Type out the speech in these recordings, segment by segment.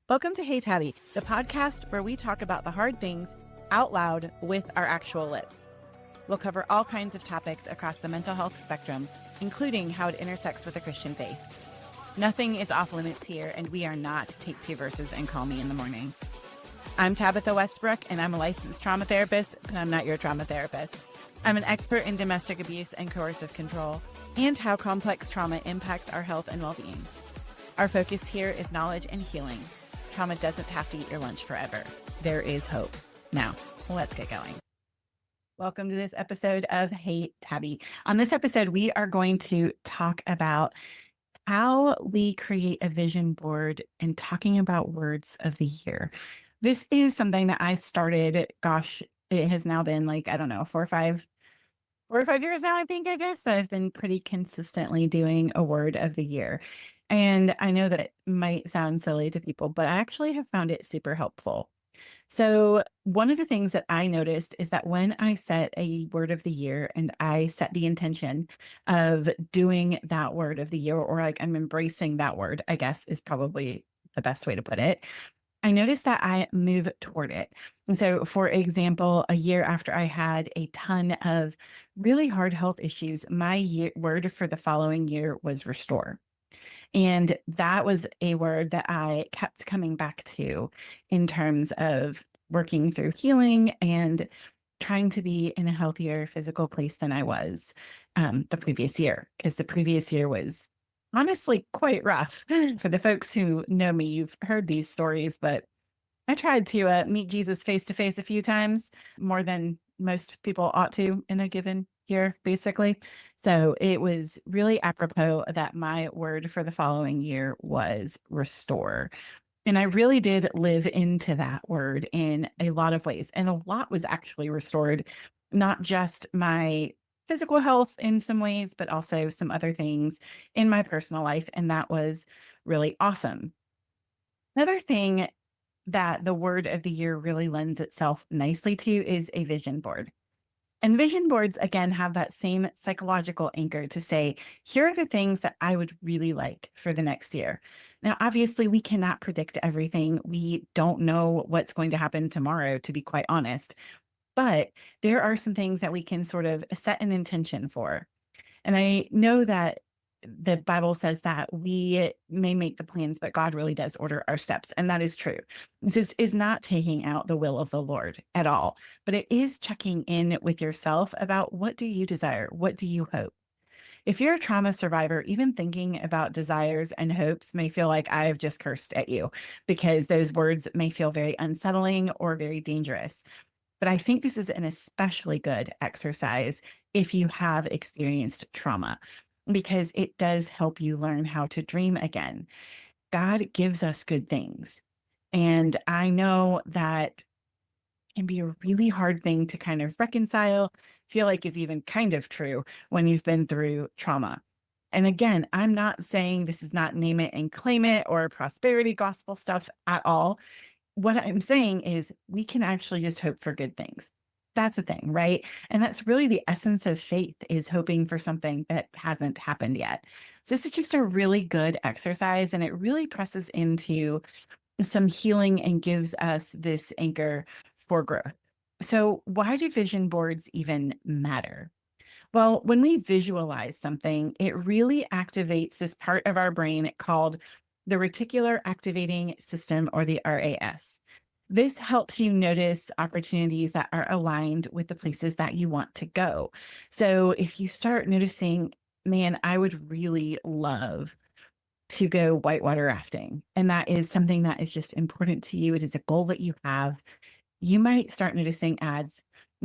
Welcome to Hey Tabby, the podcast where we talk about the hard things out loud with our actual lips. We'll cover all kinds of topics across the mental health spectrum, including how it intersects with the Christian faith. Nothing is off limits here, and we are not take two verses and call me in the morning. I'm Tabitha Westbrook, and I'm a licensed trauma therapist, but I'm not your trauma therapist. I'm an expert in domestic abuse and coercive control, and how complex trauma impacts our health and well-being. Our focus here is knowledge and healing. Trauma doesn't have to eat your lunch forever. There is hope. Now, let's get going. Welcome to this episode of Hey Tabby. On this episode, we are going to talk about how we create a vision board and talking about words of the year. This is something that I started, it has now been 4 or 5 years now, I guess, that I've been pretty consistently doing a word of the year. And I know that it might sound silly to people, but I actually have found it super helpful. So one of the things that I noticed is that when I set a word of the year and I set the intention of doing that word of the year, or like I'm embracing that word, I guess is probably the best way to put it. I noticed that I move toward it. And so, for example, a year after I had a ton of really hard health issues, my word for the following year was restore. And that was a word that I kept coming back to in terms of working through healing and trying to be in a healthier physical place than I was the previous year, because the previous year was honestly quite rough. For the folks who know me, you've heard these stories, but I tried to meet Jesus face to face a few times, more than most people ought to in a given year, basically. So it was really apropos that my word for the following year was restore. And I really did live into that word in a lot of ways. And a lot was actually restored, not just my physical health in some ways, but also some other things in my personal life. And that was really awesome. Another thing that the word of the year really lends itself nicely to is a vision board. And vision boards, again, have that same psychological anchor to say, here are the things that I would really like for the next year. Now, obviously, we cannot predict everything. We don't know what's going to happen tomorrow, to be quite honest. But there are some things that we can sort of set an intention for. And I know that the Bible says that we may make the plans, but God really does order our steps. And that is true. This is not taking out the will of the Lord at all, but it is checking in with yourself about, what do you desire? What do you hope? If you're a trauma survivor, even thinking about desires and hopes may feel like I've just cursed at you, because those words may feel very unsettling or very dangerous. But I think this is an especially good exercise if you have experienced trauma, because it does help you learn how to dream again. God gives us good things. And I know that can be a really hard thing to kind of reconcile, feel like is even kind of true when you've been through trauma. And again, I'm not saying this is not name it and claim it or prosperity gospel stuff at all. What I'm saying is we can actually just hope for good things. That's the thing, right? And that's really the essence of faith, is hoping for something that hasn't happened yet. So this is just a really good exercise, and it really presses into some healing and gives us this anchor for growth. So why do vision boards even matter? Well, when we visualize something, it really activates this part of our brain called the Reticular Activating System, or the RAS. This helps you notice opportunities that are aligned with the places that you want to go. So if you start noticing, man, I would really love to go whitewater rafting, and that is something that is just important to you, it is a goal that you have, you might start noticing ads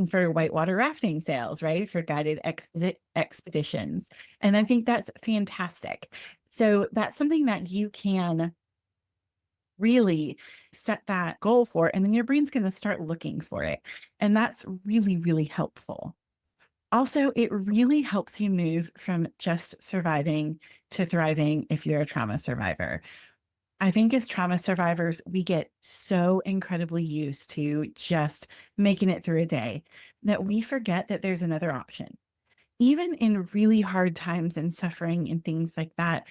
for whitewater rafting sales, right? For guided expeditions. And I think that's fantastic. So that's something that you can really set that goal for, and then your brain's going to start looking for it. And that's really, really helpful. Also, it really helps you move from just surviving to thriving if you're a trauma survivor. I think as trauma survivors, we get so incredibly used to just making it through a day that we forget that there's another option. Even in really hard times and suffering and things like that,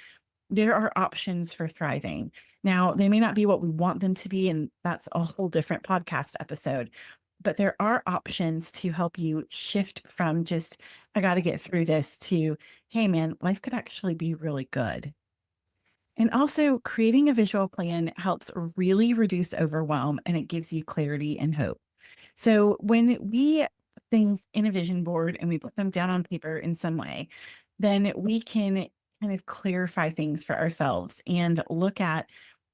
there are options for thriving. Now, they may not be what we want them to be, and that's a whole different podcast episode. But there are options to help you shift from just, I got to get through this to, hey, man, life could actually be really good. And also, creating a visual plan helps really reduce overwhelm and it gives you clarity and hope. So, when we put things in a vision board and we put them down on paper in some way, then we can kind of clarify things for ourselves and look at,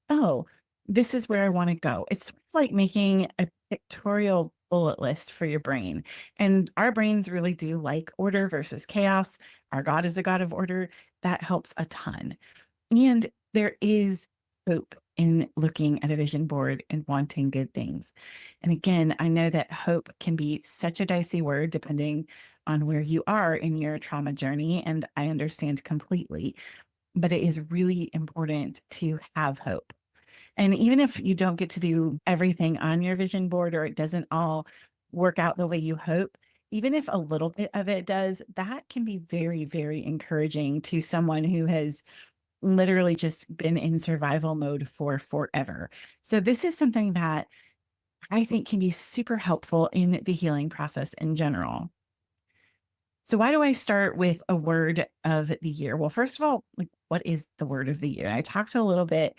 oh, this is where I want to go. It's sort of like making a pictorial bullet list for your brain. And our brains really do like order versus chaos. Our God is a God of order. That helps a ton. And there is hope in looking at a vision board and wanting good things. And again, I know that hope can be such a dicey word depending on where you are in your trauma journey. And I understand completely, but it is really important to have hope. And even if you don't get to do everything on your vision board or it doesn't all work out the way you hope, even if a little bit of it does, that can be very, very encouraging to someone who has literally just been in survival mode for forever. So this is something that I think can be super helpful in the healing process in general. So why do I start with a word of the year? Well, first of all, like what is the word of the year? I talked a little bit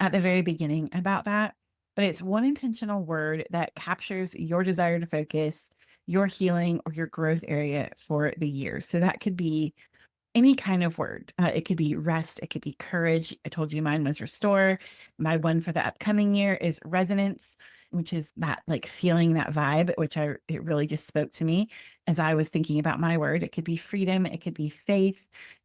at the very beginning about that, but it's one intentional word that captures your desire to focus, your healing, or your growth area for the year. So that could be any kind of word. It could be rest. It could be courage. I told you mine was restore. My one for the upcoming year is resonance, which is that like feeling that vibe, which it really just spoke to me as I was thinking about my word. It could be freedom. It could be faith.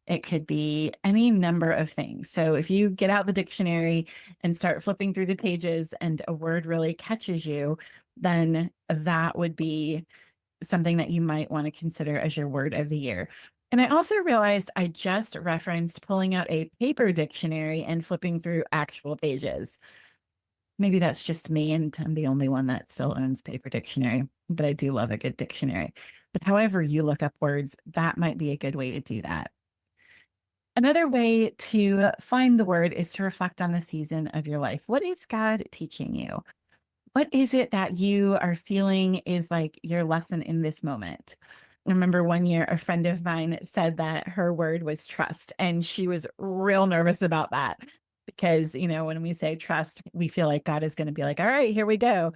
It could be any number of things. So if you get out the dictionary and start flipping through the pages and a word really catches you, then that would be something that you might want to consider as your word of the year. And I also realized I just referenced pulling out a paper dictionary and flipping through actual pages. Maybe that's just me, and I'm the only one that still owns paper dictionary, but I do love a good dictionary. But however you look up words, that might be a good way to do that. Another way to find the word is to reflect on the season of your life. What is God teaching you? What is it that you are feeling is like your lesson in this moment? I remember one year a friend of mine said that her word was trust, and she was real nervous about that because, when we say trust, we feel like God is going to be like, all right, here we go.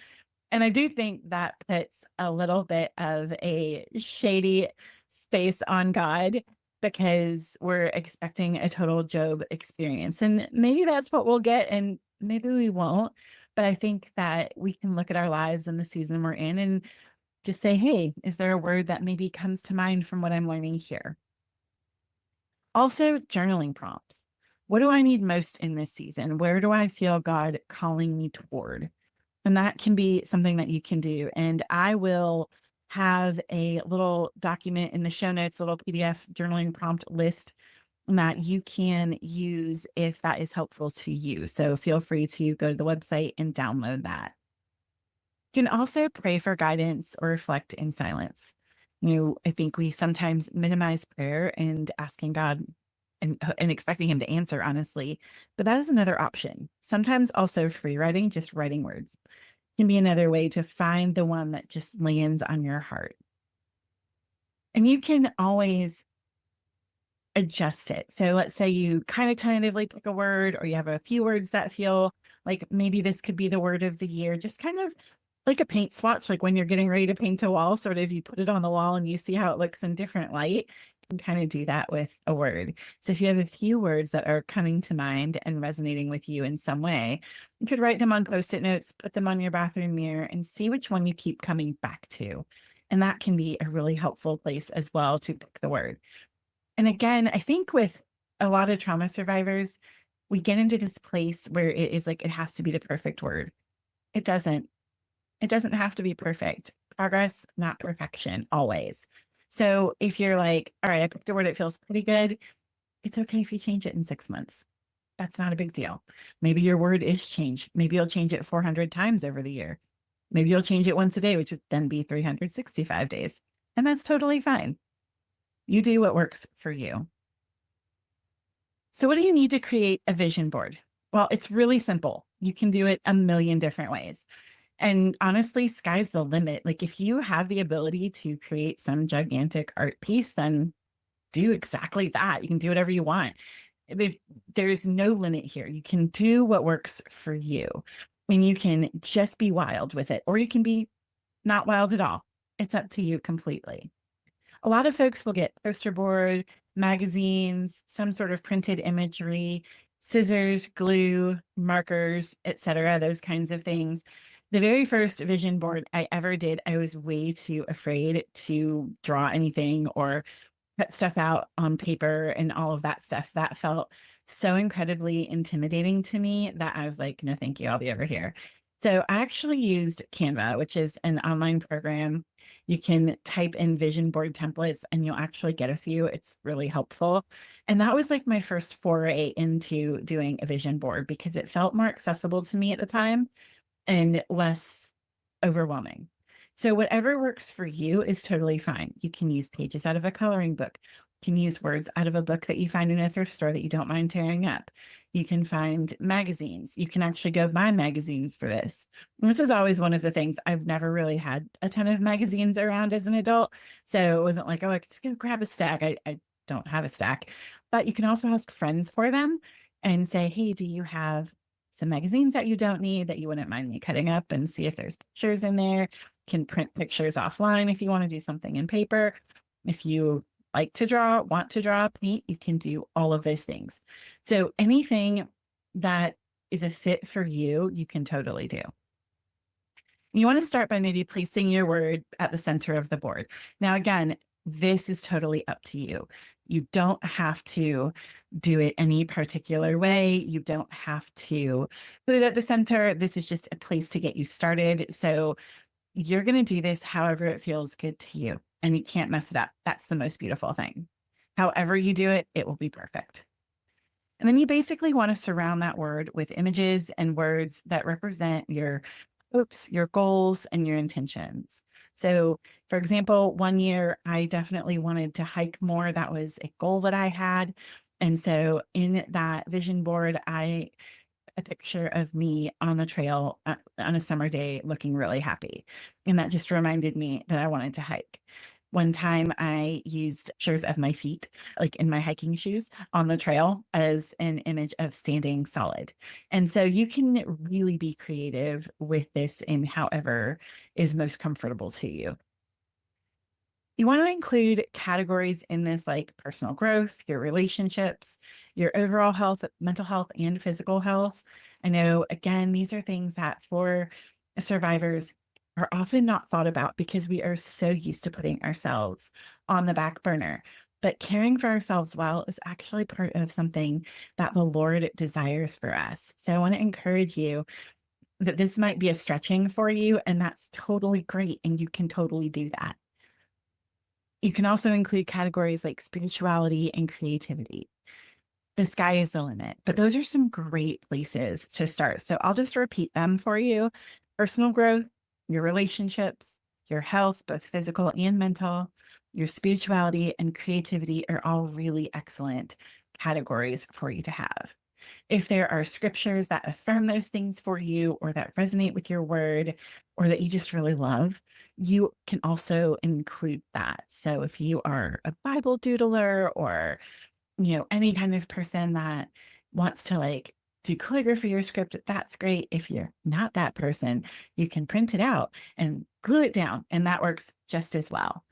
And I do think that puts a little bit of a shady space on God because we're expecting a total Job experience. And maybe that's what we'll get, and maybe we won't. But I think that we can look at our lives and the season we're in and just say, hey, is there a word that maybe comes to mind from what I'm learning here? Also, journaling prompts. What do I need most in this season? Where do I feel God calling me toward? And that can be something that you can do. And I will have a little document in the show notes, a little PDF journaling prompt list that you can use if that is helpful to you. So feel free to go to the website and download that. You can also pray for guidance or reflect in silence. I think we sometimes minimize prayer and asking God and expecting him to answer, honestly, but that is another option. Sometimes also free writing, just writing words, can be another way to find the one that just lands on your heart. And you can always adjust it. So let's say you kind of tentatively pick a word, or you have a few words that feel like maybe this could be the word of the year, just kind of like a paint swatch, like when you're getting ready to paint a wall, sort of you put it on the wall and you see how it looks in different light. You can kind of do that with a word. So if you have a few words that are coming to mind and resonating with you in some way, you could write them on Post-it notes, put them on your bathroom mirror, and see which one you keep coming back to. And that can be a really helpful place as well to pick the word. And again, I think with a lot of trauma survivors, we get into this place where it is like it has to be the perfect word. It doesn't. It doesn't have to be perfect. Progress, not perfection, always. So if you're like, all right, I picked a word, it feels pretty good, it's okay if you change it in 6 months. That's not a big deal. Maybe your word is change. Maybe you'll change it 400 times over the year. Maybe you'll change it once a day, which would then be 365 days. And that's totally fine. You do what works for you. So what do you need to create a vision board? Well, it's really simple. You can do it a million different ways. And honestly, sky's the limit. Like if you have the ability to create some gigantic art piece, then do exactly that. You can do whatever you want. If- There's no limit here. You can do what works for you. And you can just be wild with it, or you can be not wild at all. It's up to you completely. A lot of folks will get poster board, magazines, some sort of printed imagery, scissors, glue, markers, etc., those kinds of things. The very first vision board I ever did, I was way too afraid to draw anything or cut stuff out on paper and all of that stuff. That felt so incredibly intimidating to me that I was like, no, thank you. I'll be over here. So I actually used Canva, which is an online program. You can type in vision board templates and you'll actually get a few. It's really helpful. And that was like my first foray into doing a vision board because it felt more accessible to me at the time and less overwhelming. So whatever works for you is totally fine. You can use pages out of a coloring book. You can use words out of a book that you find in a thrift store that you don't mind tearing up. You can find magazines. You can actually go buy magazines for this. And this was always one of the things. I've never really had a ton of magazines around as an adult. So it wasn't like, oh, I could just go grab a stack. I don't have a stack. But you can also ask friends for them and say, hey, do you have some magazines that you don't need that you wouldn't mind me cutting up and see if there's pictures in there. Can print pictures offline if you want to do something in paper. If you like to draw, want to draw, paint, you can do all of those things. So anything that is a fit for you, you can totally do. You want to start by maybe placing your word at the center of the board. Now, again, this is totally up to you. You don't have to do it any particular way. You don't have to put it at the center. This is just a place to get you started. So you're going to do this however it feels good to you, and you can't mess it up. That's the most beautiful thing. However you do it, it will be perfect. And then you basically want to surround that word with images and words that represent your hopes, your goals, and your intentions. So, for example, one year I definitely wanted to hike more. That was a goal that I had. And so in that vision board, I a picture of me on the trail on a summer day looking really happy. And that just reminded me that I wanted to hike. One time I used pictures of my feet, like in my hiking shoes on the trail as an image of standing solid. And so you can really be creative with this in however is most comfortable to you. You want to include categories in this like personal growth, your relationships, your overall health, mental health, and physical health. I know, again, these are things that for survivors are often not thought about because we are so used to putting ourselves on the back burner. But caring for ourselves well is actually part of something that the Lord desires for us. So I want to encourage you that this might be a stretching for you, and that's totally great. And you can totally do that. You can also include categories like spirituality and creativity. The sky is the limit, but those are some great places to start. So I'll just repeat them for you. Personal growth, your relationships, your health, both physical and mental, your spirituality and creativity are all really excellent categories for you to have. If there are scriptures that affirm those things for you or that resonate with your word or that you just really love, you can also include that. So if you are a Bible doodler or, any kind of person that wants to like do calligraphy or script, that's great. If you're not that person, you can print it out and glue it down, and that works just as well.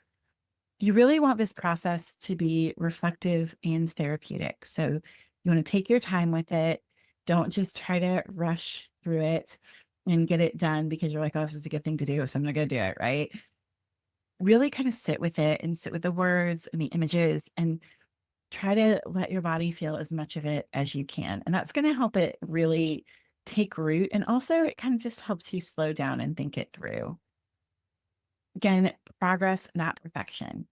You really want this process to be reflective and therapeutic. So you want to take your time with it. Don't just try to rush through it and get it done because you're like, oh, this is a good thing to do, so I'm going to go do it, right? Really kind of sit with it and sit with the words and the images and try to let your body feel as much of it as you can. And that's going to help it really take root. And also, it kind of just helps you slow down and think it through. Again, progress, not perfection.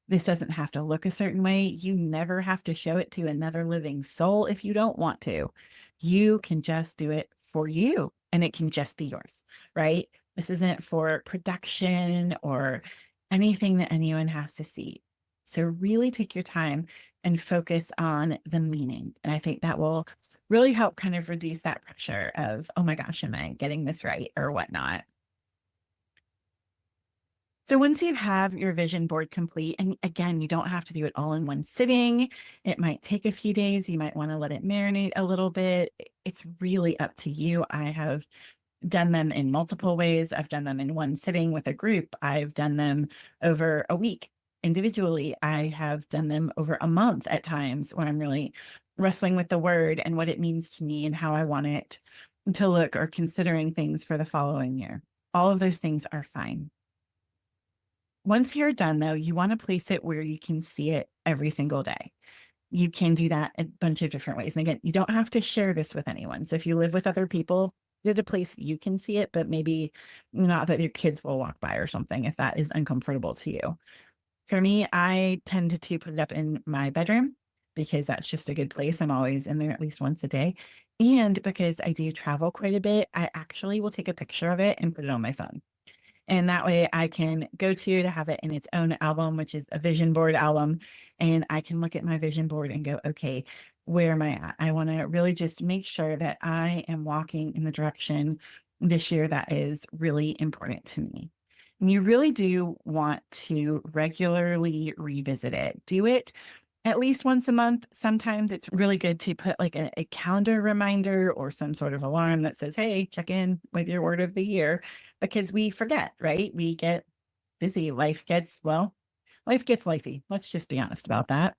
This doesn't have to look a certain way. You never have to show it to another living soul if you don't want to. You can just do it for you and it can just be yours, right? This isn't for production or anything that anyone has to see. So really take your time and focus on the meaning. And I think that will really help kind of reduce that pressure of, oh my gosh, am I getting this right or whatnot? So once you have your vision board complete, and again, you don't have to do it all in one sitting. It might take a few days. You might want to let it marinate a little bit. It's really up to you. I have done them in multiple ways. I've done them in one sitting with a group. I've done them over a week individually. I have done them over a month at times when I'm really wrestling with the word and what it means to me and how I want it to look, or considering things for the following year. All of those things are fine. Once you're done, though, you want to place it where you can see it every single day. You can do that a bunch of different ways. And again, you don't have to share this with anyone. So if you live with other people, get a place you can see it, but maybe not that your kids will walk by or something if that is uncomfortable to you. For me, I tend to put it up in my bedroom because that's just a good place. I'm always in there at least once a day. And because I do travel quite a bit, I actually will take a picture of it and put it on my phone. And that way I can go to have it in its own album, which is a vision board album. And I can look at my vision board and go, okay, where am I at? I want to really just make sure that I am walking in the direction this year that is really important to me. And you really do want to regularly revisit it. Do it at least once a month. Sometimes it's really good to put like a calendar reminder or some sort of alarm that says, hey, check in with your word of the year, because we forget, right? We get busy. Life gets lifey. Let's just be honest about that.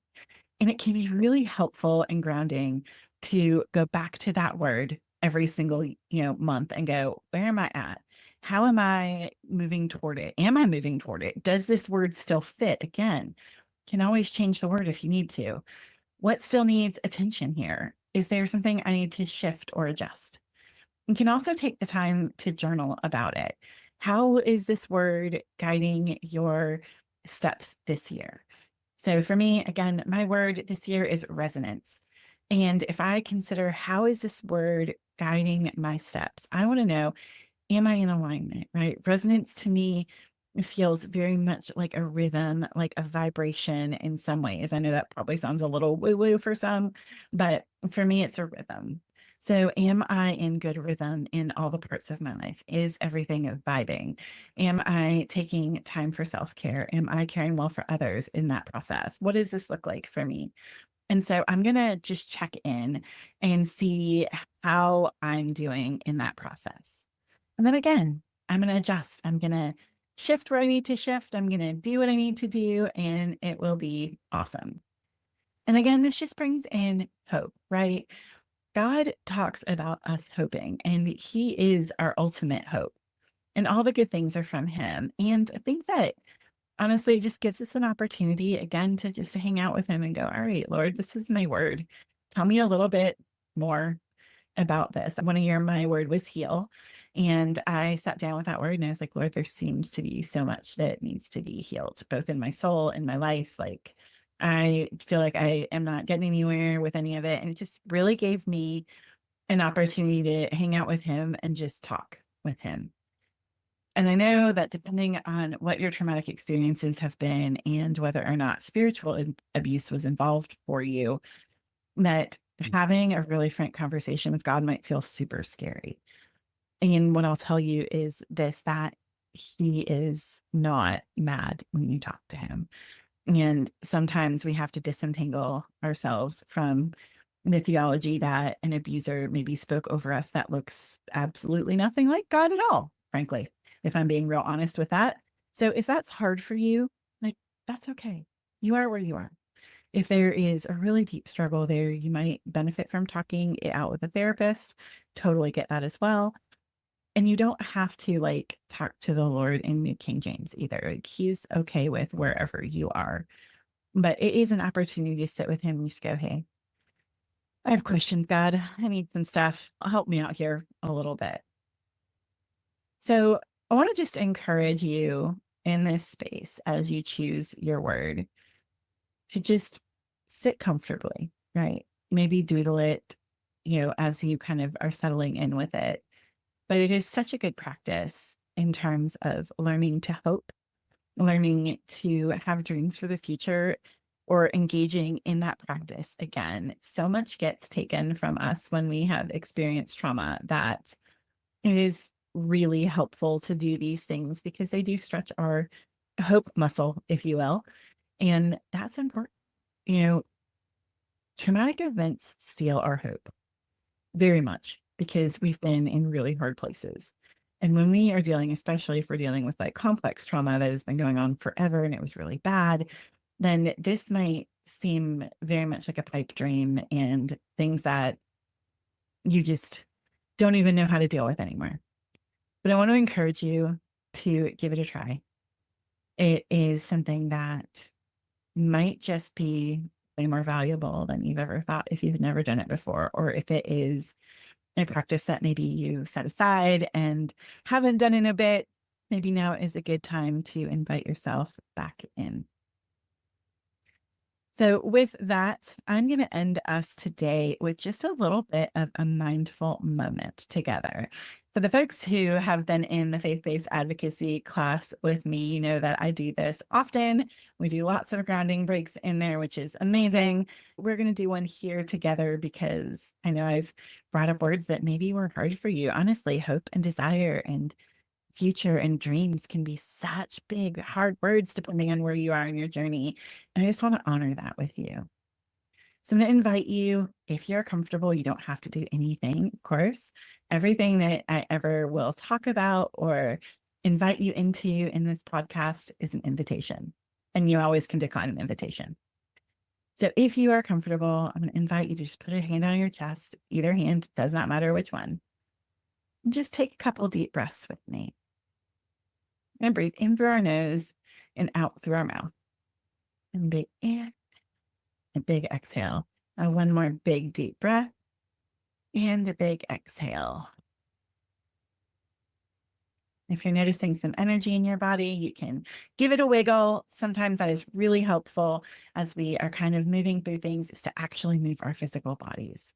And it can be really helpful and grounding to go back to that word every single, month and go, where am I at? How am I moving toward it? Am I moving toward it? Does this word still fit? Again, can always change the word if you need to. What still needs attention here? Is there something I need to shift or adjust? You can also take the time to journal about it. How is this word guiding your steps this year? So for me, again, my word this year is resonance. And if I consider how is this word guiding my steps, I want to know, am I in alignment, right? Resonance to me feels very much like a rhythm, like a vibration in some ways. I know that probably sounds a little woo-woo for some, but for me, it's a rhythm. So am I in good rhythm in all the parts of my life? Is everything vibing? Am I taking time for self-care? Am I caring well for others in that process? What does this look like for me? And so I'm going to just check in and see how I'm doing in that process. And then again, I'm going to adjust. I'm going to shift where I need to shift. I'm going to do what I need to do, and it will be awesome. And again, this just brings in hope, right? God talks about us hoping, and He is our ultimate hope. And all the good things are from Him. And I think that honestly, it just gives us an opportunity again to just hang out with Him and go, all right, Lord, this is my word. Tell me a little bit more about this. One year, my word was heal. And I sat down with that word and I was like, Lord, there seems to be so much that needs to be healed, both in my soul and my life. Like, I feel like I am not getting anywhere with any of it. And it just really gave me an opportunity to hang out with Him and just talk with Him. And I know that depending on what your traumatic experiences have been and whether or not spiritual abuse was involved for you, that having a really frank conversation with God might feel super scary. And what I'll tell you is this, that He is not mad when you talk to Him. And sometimes we have to disentangle ourselves from the theology that an abuser maybe spoke over us that looks absolutely nothing like God at all, frankly, if I'm being real honest with that. So if that's hard for you, like, that's okay. You are where you are. If there is a really deep struggle there, you might benefit from talking it out with a therapist. Totally get that as well. And you don't have to like talk to the Lord in New King James either. Like, He's okay with wherever you are. But it is an opportunity to sit with Him and just go, hey, I have questions, God. I need some stuff. Help me out here a little bit. So I want to just encourage you in this space as you choose your word to just sit comfortably, right? Maybe doodle it, as you kind of are settling in with it. But it is such a good practice in terms of learning to hope, learning to have dreams for the future, or engaging in that practice again. So much gets taken from us when we have experienced trauma that it is really helpful to do these things because they do stretch our hope muscle, if you will. And that's important. You know, traumatic events steal our hope very much because we've been in really hard places. And when we are dealing, especially if we're dealing with like complex trauma that has been going on forever and it was really bad, then this might seem very much like a pipe dream and things that you just don't even know how to deal with anymore. But I want to encourage you to give it a try. It is something that might just be way more valuable than you've ever thought if you've never done it before, or if it is a practice that maybe you set aside and haven't done in a bit. Maybe now is a good time to invite yourself back in. So with that, I'm going to end us today with just a little bit of a mindful moment together. For the folks who have been in the faith-based advocacy class with me, you know that I do this often. We do lots of grounding breaks in there, which is amazing. We're going to do one here together because I know I've brought up words that maybe were hard for you. Honestly, hope and desire and future and dreams can be such big, hard words depending on where you are in your journey. And I just want to honor that with you. So I'm going to invite you, if you're comfortable, you don't have to do anything, of course. Everything that I ever will talk about or invite you into in this podcast is an invitation. And you always can decline an invitation. So if you are comfortable, I'm going to invite you to just put a hand on your chest, either hand, does not matter which one. And just take a couple deep breaths with me. And breathe in through our nose and out through our mouth. And big in and big exhale. And one more big deep breath and a big exhale. If you're noticing some energy in your body, you can give it a wiggle. Sometimes that is really helpful as we are kind of moving through things, is to actually move our physical bodies.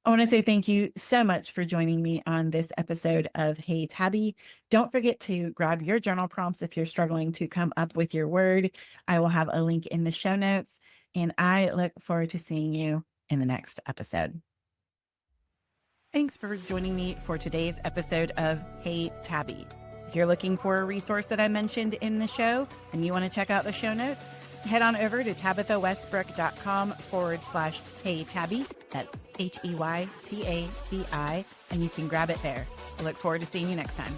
I want to say thank you so much for joining me on this episode of Hey Tabby. Don't forget to grab your journal prompts if you're struggling to come up with your word. I will have a link in the show notes, and I look forward to seeing you in the next episode. Thanks for joining me for today's episode of Hey Tabby. If you're looking for a resource that I mentioned in the show and you want to check out the show notes, head on over to tabithawestbrook.com/Hey Tabby. That's HEYTABI, and you can grab it there. I look forward to seeing you next time.